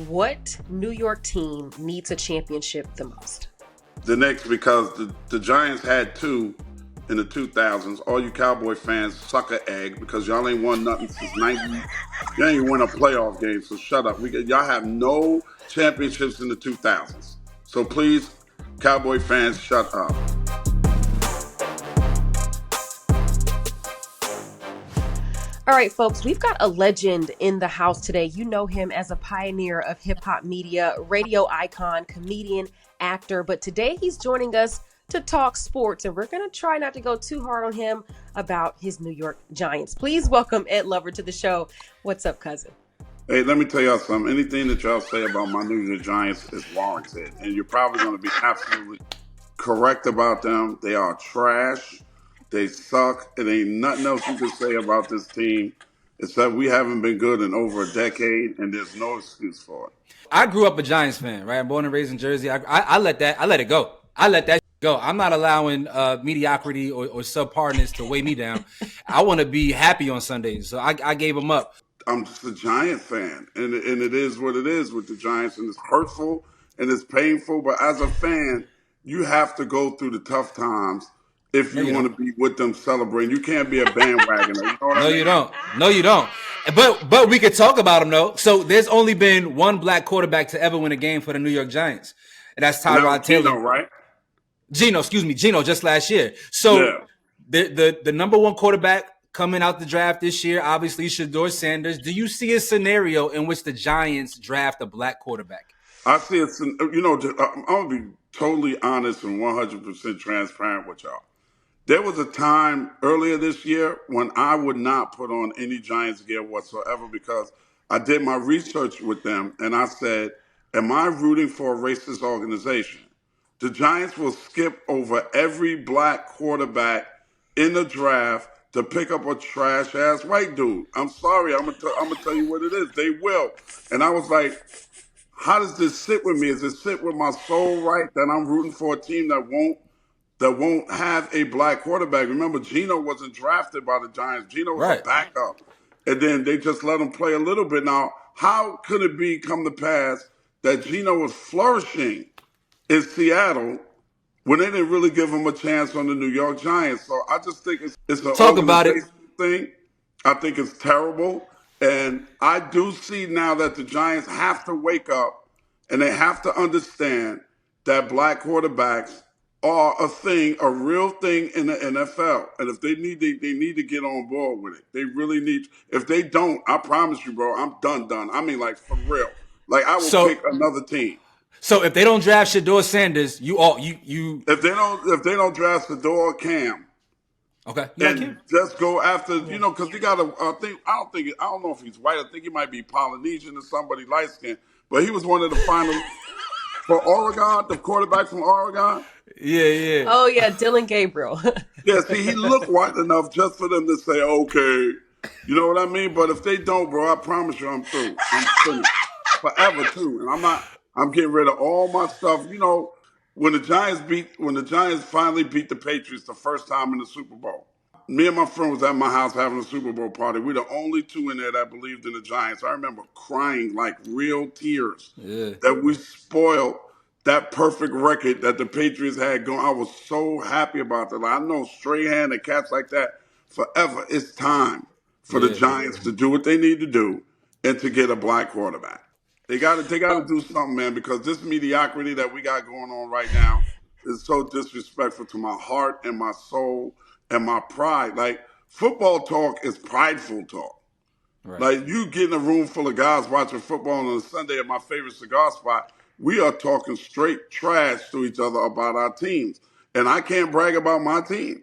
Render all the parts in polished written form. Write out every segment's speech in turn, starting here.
What New York team needs a championship the most? The Knicks, because the Giants had two in the 2000s. All you Cowboy fans suck a egg because y'all ain't won nothing since 90. You ain't win a playoff game, so shut up. Y'all have no championships in the 2000s. So please, Cowboy fans, shut up. All right, folks, we've got a legend in the house today. You know him as a pioneer of hip-hop media, radio icon, comedian, actor. But today he's joining us to talk sports, and we're going to try not to go too hard on him about his New York Giants. Please welcome Ed Lover to the show. What's up, cousin? Hey, let me tell y'all something. Anything that y'all say about my New York Giants is warranted, and you're probably going to be absolutely correct about them. They are trash. They suck. It ain't nothing else you can say about this team except we haven't been good in over a decade, and there's no excuse for it. I grew up a Giants fan, right? I'm born and raised in Jersey. I let it go. I let that go. I'm not allowing mediocrity or subparness to weigh me down. I want to be happy on Sundays, so I gave them up. I'm just a Giant fan, and it is what it is with the Giants, and it's hurtful and it's painful. But as a fan, you have to go through the tough times if you want to be with them celebrating. You can't be a bandwagoner. You know what I mean? You don't. No, you don't. But we could talk about them though. So there's only been one black quarterback to ever win a game for the New York Giants, and that's Tyrod Taylor. Geno, right? Geno, just last year. So the number one quarterback coming out the draft this year, obviously Shedeur Sanders. Do you see a scenario in which the Giants draft a black quarterback? I see it. You know, I'm gonna be totally honest and 100% transparent with y'all. There was a time earlier this year when I would not put on any Giants gear whatsoever because I did my research with them and I said, am I rooting for a racist organization? The Giants will skip over every black quarterback in the draft to pick up a trash-ass white dude. I'm sorry. I'm gonna tell you what it is. They will. And I was like, how does this sit with me? Does it sit with my soul right that I'm rooting for a team that won't have a black quarterback? Remember, Geno wasn't drafted by the Giants. Geno was a backup. And then they just let him play a little bit. Now, how could it come to pass that Geno was flourishing in Seattle when they didn't really give him a chance on the New York Giants? So I just think it's an organization thing. I think it's terrible. And I do see now that the Giants have to wake up and they have to understand that black quarterbacks are a real thing in the NFL. And if they need to get on board with it. They really need. If they don't, I promise you, bro, I'm done. I mean, like, for real. Like, I will pick another team. So if they don't draft Shedeur Sanders, you if they don't draft Shedeur or Cam, okay, and just go after because you got to. I don't know if he's white. I think he might be Polynesian or somebody light skinned, but he was one of the finalists for Oregon, the quarterback from Oregon. Yeah. Oh yeah, Dylan Gabriel. Yeah, see, he looked white enough just for them to say, okay, you know what I mean. But if they don't, bro, I promise you, I'm through. I'm finished forever too, and I'm getting rid of all my stuff. You know, when the Giants finally beat the Patriots the first time in the Super Bowl, me and my friend was at my house having a Super Bowl party. We're the only two in there that believed in the Giants. I remember crying like real tears that we spoiled that perfect record that the Patriots had going. I was so happy about that. Like, I know Strahan and cats like that forever. It's time for the Giants to do what they need to do and to get a black quarterback. They got to do something, man, because this mediocrity that we got going on right now is so disrespectful to my heart and my soul and my pride. Like, football talk is prideful talk. Right. Like, you get in a room full of guys watching football on a Sunday at my favorite cigar spot, we are talking straight trash to each other about our teams. And I can't brag about my team.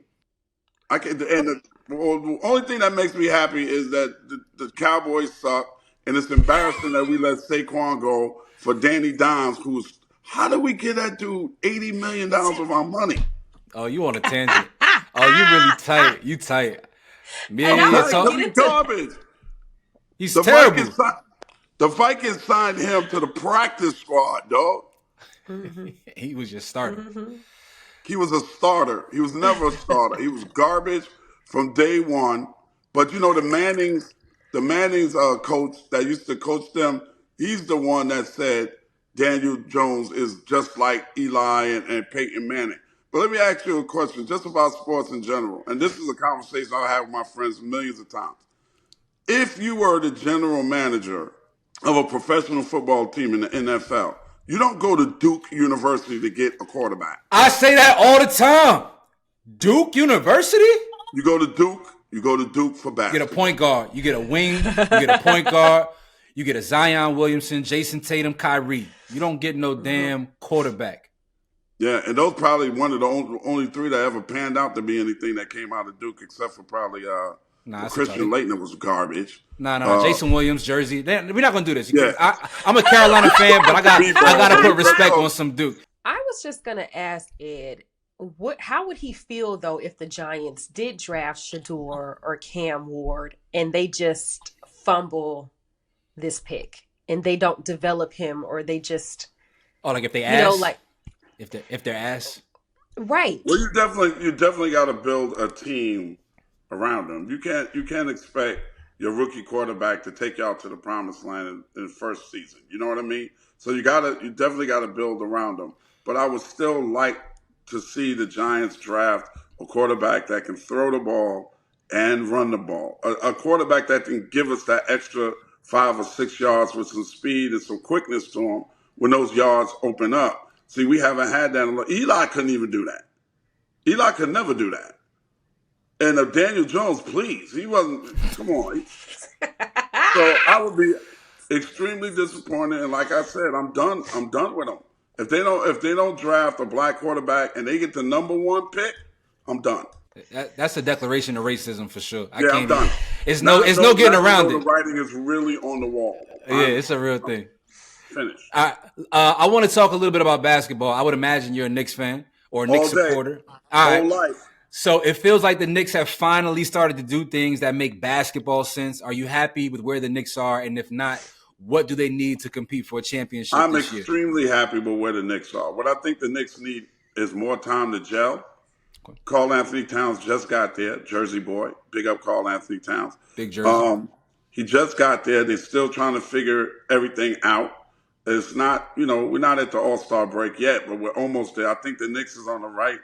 I can't. And the only thing that makes me happy is that the Cowboys suck. And it's embarrassing that we let Saquon go for Danny Dimes, how did we get that dude $80 million of our money? Oh, you on a tangent. Oh, you really tight. You tight. He's garbage. He's terrible. The Vikings signed him to the practice squad, dog. Mm-hmm. He was just starter. Mm-hmm. He was a starter. He was never a starter. He was garbage from day one. But, the Mannings coach that used to coach them, He's the one that said Daniel Jones is just like Eli and Peyton Manning. But let me ask you a question just about sports in general. And this is a conversation I have with my friends millions of times. If you were the general manager of a professional football team in the NFL, you don't go to Duke University to get a quarterback. I say that all the time. Duke University? You go to Duke for basketball. You get a point guard. You get a wing. You get a point guard. You get a Zion Williamson, Jason Tatum, Kyrie. You don't get no damn quarterback. Yeah, and those probably one of the only three that ever panned out to be anything that came out of Duke, except for probably Christian Laettner that was garbage. Jason Williams jersey. We're not gonna do this. I'm a Carolina fan, but I gotta put respect on some Duke. I was just gonna ask Ed, how would he feel though if the Giants did draft Shador or Cam Ward and they just fumble this pick and they don't develop him, or they just like if they ask, if they're ass, right? Well, you definitely got to build a team around them. You can't expect your rookie quarterback to take y'all to the promised land in the first season. You know what I mean? So you definitely got to build around them. But I would still like to see the Giants draft a quarterback that can throw the ball and run the ball. A quarterback that can give us that extra 5 or 6 yards with some speed and some quickness to him when those yards open up. See, we haven't had that. Eli couldn't even do that. Eli could never do that. And Daniel Jones, please, he wasn't. Come on. So I would be extremely disappointed. And like I said, I'm done with them. If they don't draft a black quarterback and they get the number 1 pick, I'm done. That's a declaration of racism for sure. I'm done. It's no getting around it. The writing is really on the wall. Yeah, it's a real thing. Finish. I want to talk a little bit about basketball. I would imagine you're a Knicks fan or a Knicks supporter. All right. Life. So it feels like the Knicks have finally started to do things that make basketball sense. Are you happy with where the Knicks are? And if not, what do they need to compete for a championship this year? I'm extremely happy with where the Knicks are. What I think the Knicks need is more time to gel. Okay. Karl Anthony Towns just got there, Jersey boy. Big up Karl Anthony Towns. Big Jersey. He just got there. They're still trying to figure everything out. It's not, we're not at the All-Star break yet, but we're almost there. I think the Knicks is on the right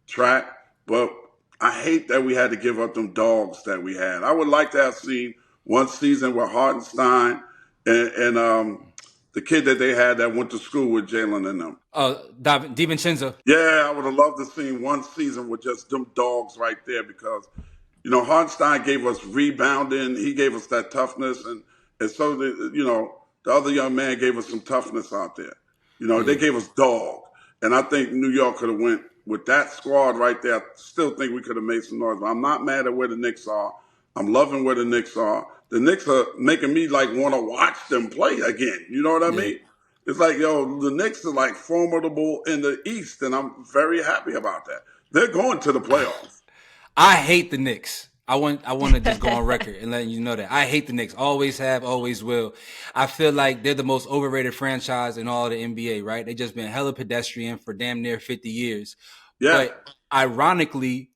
track, but I hate that we had to give up them dogs that we had. I would like to have seen one season with Hartenstein and the kid that they had that went to school with Jalen and them. DiVincenzo. Yeah, I would have loved to see one season with just them dogs right there because, Hartenstein gave us rebounding. He gave us that toughness. And so, the other young man gave us some toughness out there. They gave us dog. And I think New York could have went with that squad right there. I still think we could have made some noise. But I'm not mad at where the Knicks are. I'm loving where the Knicks are. The Knicks are making me want to watch them play again. You know what I mean? It's like, the Knicks are formidable in the East, and I'm very happy about that. They're going to the playoffs. I hate the Knicks. I want to just go on record and let you know that. I hate the Knicks. Always have, always will. I feel like they're the most overrated franchise in all of the NBA, right? They just been hella pedestrian for damn near 50 years. Yeah. But ironically,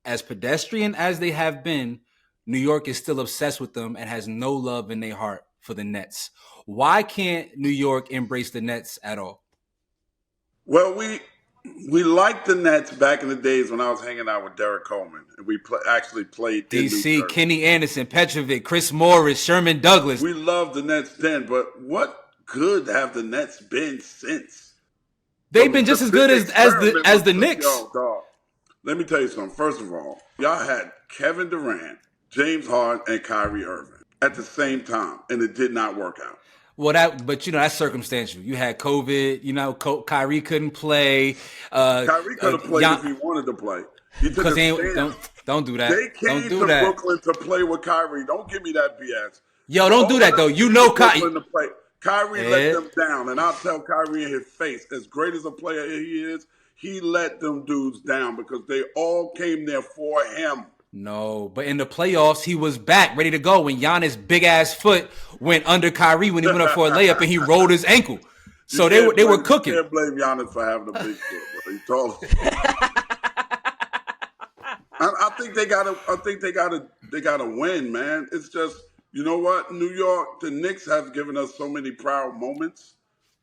as pedestrian as they have been, New York is still obsessed with them and has no love in their heart for the Nets. Why can't New York embrace the Nets at all? Well, we liked the Nets back in the days when I was hanging out with Derek Coleman, and we actually played DC, Kenny Anderson, Petrovic, Chris Morris, Sherman Douglas. We loved the Nets then, but what good have the Nets been since? They've been just as good as the Knicks. Dog. Let me tell you something. First of all, y'all had Kevin Durant, James Harden, and Kyrie Irving at the same time, and it did not work out. Well, that's circumstantial. You had COVID. Kyrie couldn't play. Kyrie could have played if he wanted to play. He took a stand. Don't do that. They came to Brooklyn to play with Kyrie. Don't give me that BS. Yo, don't do that though. Kyrie let them down, and I'll tell Kyrie in his face, as great as a player he is, he let them dudes down because they all came there for him. No, but in the playoffs, he was back, ready to go when Giannis' big-ass foot went under Kyrie when he went up for a layup and he rolled his ankle. So they were cooking. You can't blame Giannis for having a big foot, bro. He told I think they gotta win, man. It's just You know what? New York, the Knicks have given us so many proud moments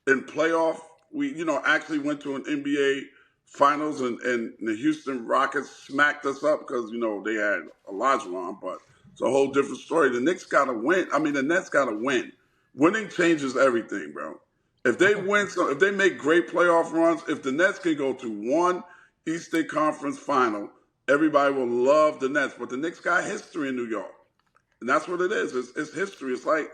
in playoff. We, actually went to an NBA finals and the Houston Rockets smacked us up because, they had Olajuwon, but it's a whole different story. The Knicks got to win. I mean, the Nets got to win. Winning changes everything, bro. If they win, if they make great playoff runs, if the Nets can go to one Eastern Conference final, everybody will love the Nets. But the Knicks got history in New York. And that's what it is. It's history. It's like,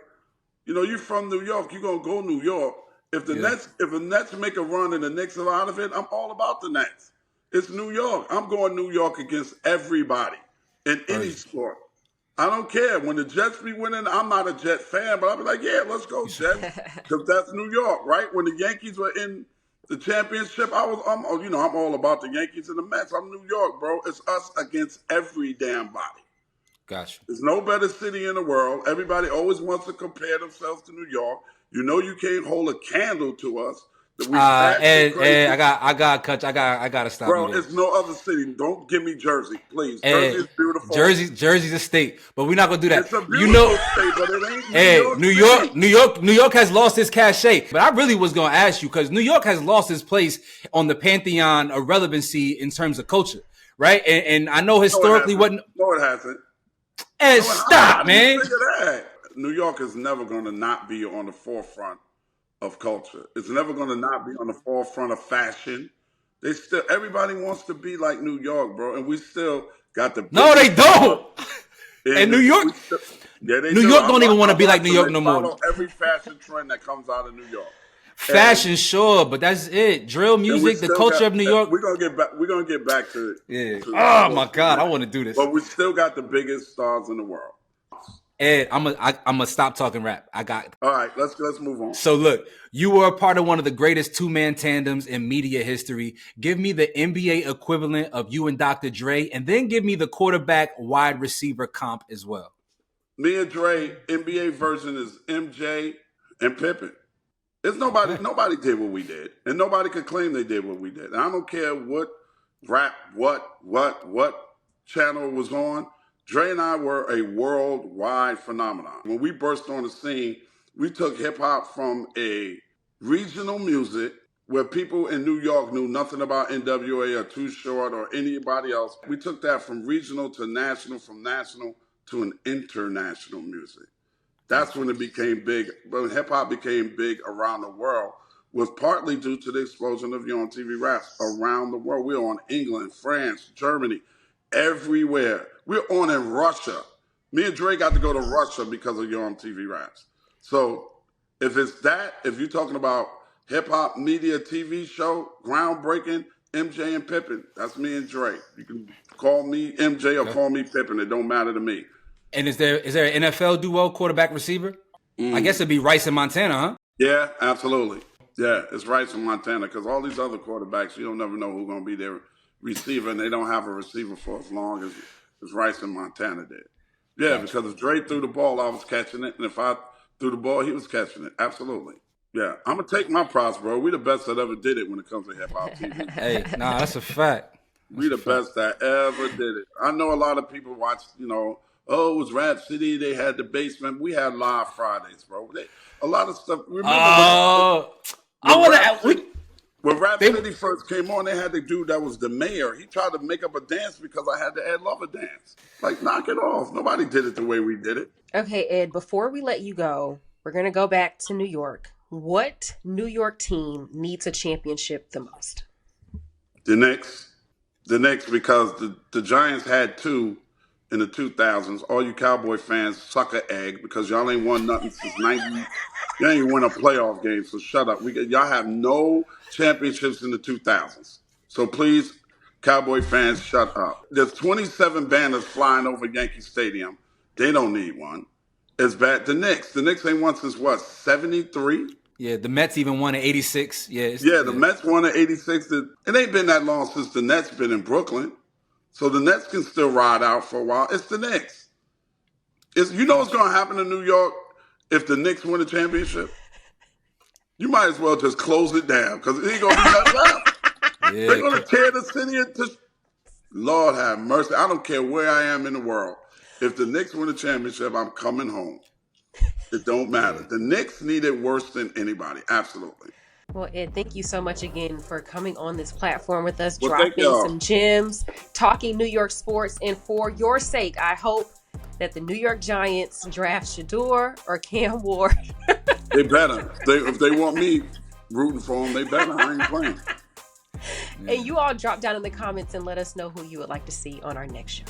you're from New York. You're going to go New York. If the Nets make a run and the Knicks are out of it, I'm all about the Nets. It's New York. I'm going New York against everybody in any sport. I don't care. When the Jets be winning, I'm not a Jet fan, but I'll be like, yeah, let's go Jets, because that's New York, right? When the Yankees were in the championship, I'm all about the Yankees and the Mets. I'm New York, bro. It's us against every damn body. Gotcha. There's no better city in the world. Everybody always wants to compare themselves to New York. You can't hold a candle to us. I gotta stop. Bro, it's no other city. Don't give me Jersey, please. Jersey is beautiful. Jersey's a state, but we're not gonna do that. It's a beautiful state, but it ain't New York has lost its cachet. But I really was gonna ask you, because New York has lost its place on the pantheon of relevancy in terms of culture, right? And I know historically No, it hasn't. Stop, man. New York is never going to not be on the forefront of culture. It's never going to not be on the forefront of fashion. Everybody wants to be like New York, bro, and we still got the. No, they don't. And New York, New York don't even want to be like New York no more. Follow every fashion trend that comes out of New York. Fashion, sure, but that's it. Drill music, the culture of New York. We're gonna get back. We're gonna get back to it. Yeah. Oh my God, I want to do this. But we still got the biggest stars in the world. Ed, I'm gonna stop talking rap. I got it. All right, let's move on. So look, you were a part of one of the greatest two-man tandems in media history. Give me the NBA equivalent of you and Dr. Dre, and then give me the quarterback wide receiver comp as well. Me and Dre, NBA version is MJ and Pippen. It's nobody did what we did, and nobody could claim they did what we did. And I don't care what rap, what channel it was on. Dre and I were a worldwide phenomenon. When we burst on the scene, we took hip hop from a regional music where people in New York knew nothing about NWA or Too Short or anybody else. We took that from regional to national, from national to an international music. That's when it became big. When hip hop became big around the world, was partly due to the explosion of on TV raps around the world. We're on England, France, Germany, everywhere. We're on in Russia. Me and Dre got to go to Russia because of on TV raps. So if it's that, if you're talking about hip hop media TV show, groundbreaking, MJ and Pippen, that's me and Dre. You can call me MJ or call me Pippen. It don't matter to me. And is there an NFL duo, quarterback receiver? I guess it'd be Rice and Montana, huh? Yeah, absolutely. Yeah, it's Rice and Montana, because all these other quarterbacks, you don't never know who's going to be their receiver, and they don't have a receiver for as long as Rice and Montana did. Yeah, gotcha. Because if Dre threw the ball, I was catching it, and if I threw the ball, he was catching it. Absolutely. Yeah, I'm going to take my props, bro. We the best that ever did it when it comes to hip-hop TV. Hey, that's a fact. We the best that ever did it. I know a lot of people watch, it was Rap City. They had the basement. We had live Fridays, bro. A lot of stuff. Remember when Rap City first came on, they had the dude that was the mayor. He tried to make up a dance because I had to Ed Lover dance. Like, knock it off. Nobody did it the way we did it. Okay, Ed, before we let you go, we're going to go back to New York. What New York team needs a championship the most? The Knicks. The Knicks, because the Giants had two in the 2000s. All you Cowboy fans suck a egg because y'all ain't won nothing since 90. Y'all ain't win a playoff game, so shut up. Y'all have no championships in the 2000s. So please, Cowboy fans, shut up. There's 27 banners flying over Yankee Stadium. They don't need one. It's bad. The Knicks ain't won since what, 73? Yeah, the Mets even won in 86. The Mets won in 86. It ain't been that long since the Nets been in Brooklyn. So the Nets can still ride out for a while. It's the Knicks. You know what's going to happen in New York if the Knicks win a championship? You might as well just close it down because it ain't going to be nothing left. They're going to tear the city into... Lord have mercy. I don't care where I am in the world. If the Knicks win a championship, I'm coming home. It don't matter. The Knicks need it worse than anybody. Absolutely. Well, Ed, thank you so much again for coming on this platform with us, Well, thank dropping y'all. some gems, talking New York sports. And for your sake, I hope that the New York Giants draft Shador or Cam Ward. They better. If they want me rooting for them, they better. I ain't playing. And you all drop down in the comments and let us know who you would like to see on our next show.